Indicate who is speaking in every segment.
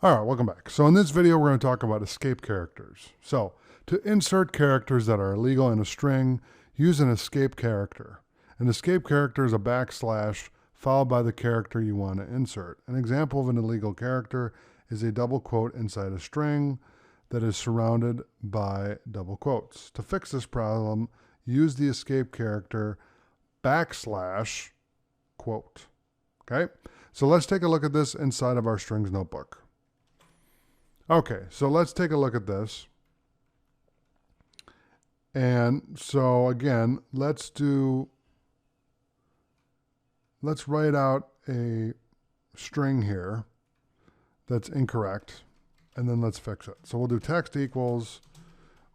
Speaker 1: All right, welcome back. So in this video, we're going to talk about escape characters. So to insert characters that are illegal in a string, use an escape character. An escape character is a backslash followed by the character you want to insert. An example of an illegal character is a double quote inside a string that is surrounded by double quotes. To fix this problem, use the escape character backslash quote. Okay, so let's take a look at this inside of our strings notebook. Okay, so let's take a look at this. And so again, let's write out a string here that's incorrect, and then let's fix it. So we'll do text equals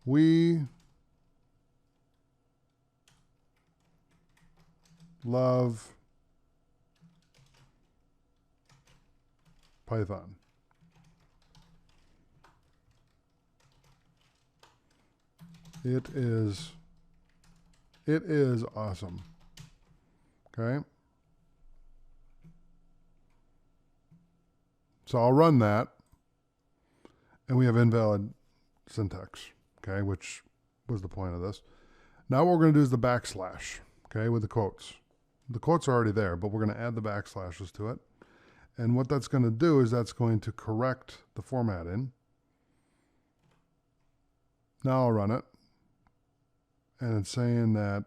Speaker 1: we love Python. It is awesome. Okay. So I'll run that, and we have invalid syntax, okay, which was the point of this. Now what we're going to do is the backslash, okay, with the quotes. The quotes are already there, but we're going to add the backslashes to it. And what that's going to do is that's going to correct the formatting. Now I'll run it. And it's saying that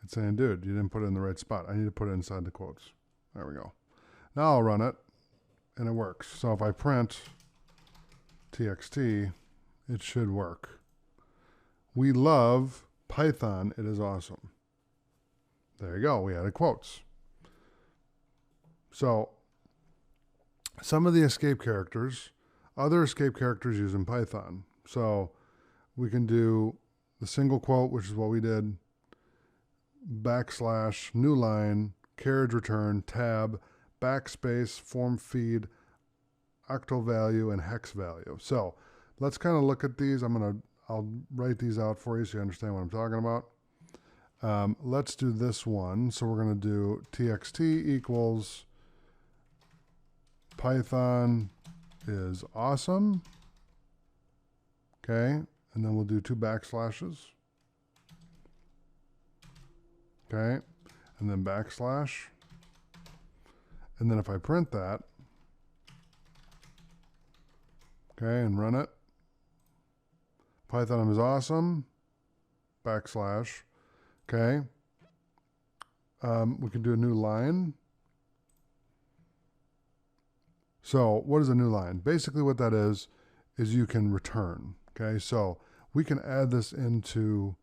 Speaker 1: it's saying, dude, you didn't put it in the right spot. I need to put it inside the quotes. There we go. Now I'll run it, and it works. So if I print txt, it should work. We love Python. It is awesome. There you go. We added quotes. So some of the escape characters, other escape characters used in Python. So we can do the single quote, which is what we did, backslash, new line, carriage return, tab, backspace, form feed, octal value, and hex value. So let's kind of look at these. I'll write these out for you so you understand what I'm talking about. Let's do this one. So we're going to do txt equals Python is awesome. Okay, and then we'll do two backslashes. Okay, and then backslash. And then if I print that, okay, and run it, Python is awesome, backslash. Okay, we can do a new line. So what is a new line? Basically what that is you can return. Okay, so we can add this into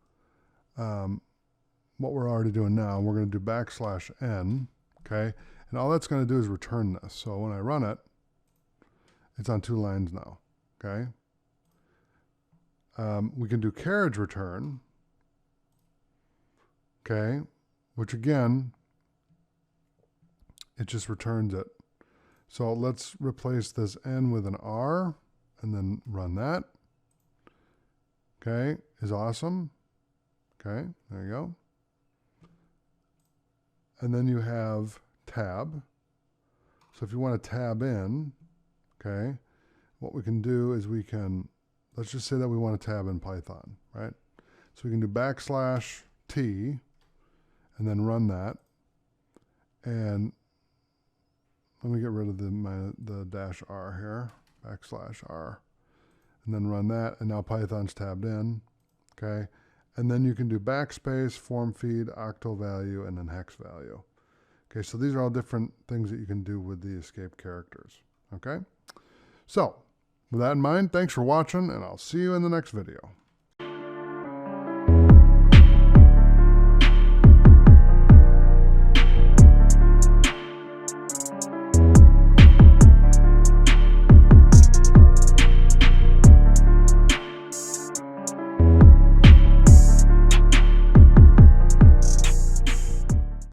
Speaker 1: what we're already doing now. We're going to do backslash n, okay? And all that's going to do is return this. So when I run it, it's on two lines now, okay? We can do carriage return, okay? Which again, it just returns it. So let's replace this n with an r and then run that. Okay, is awesome. Okay, there you go. And then you have tab. So if you want to tab in, okay, what we can do is let's just say that we want to tab in Python, right? So we can do backslash t and then run that. And let me get rid of the dash r here, backslash r, and then run that, and now Python's tabbed in, okay? And then you can do backspace, form feed, octal value, and then hex value. Okay, so these are all different things that you can do with the escape characters, okay? So, with that in mind, thanks for watching, and I'll see you in the next video.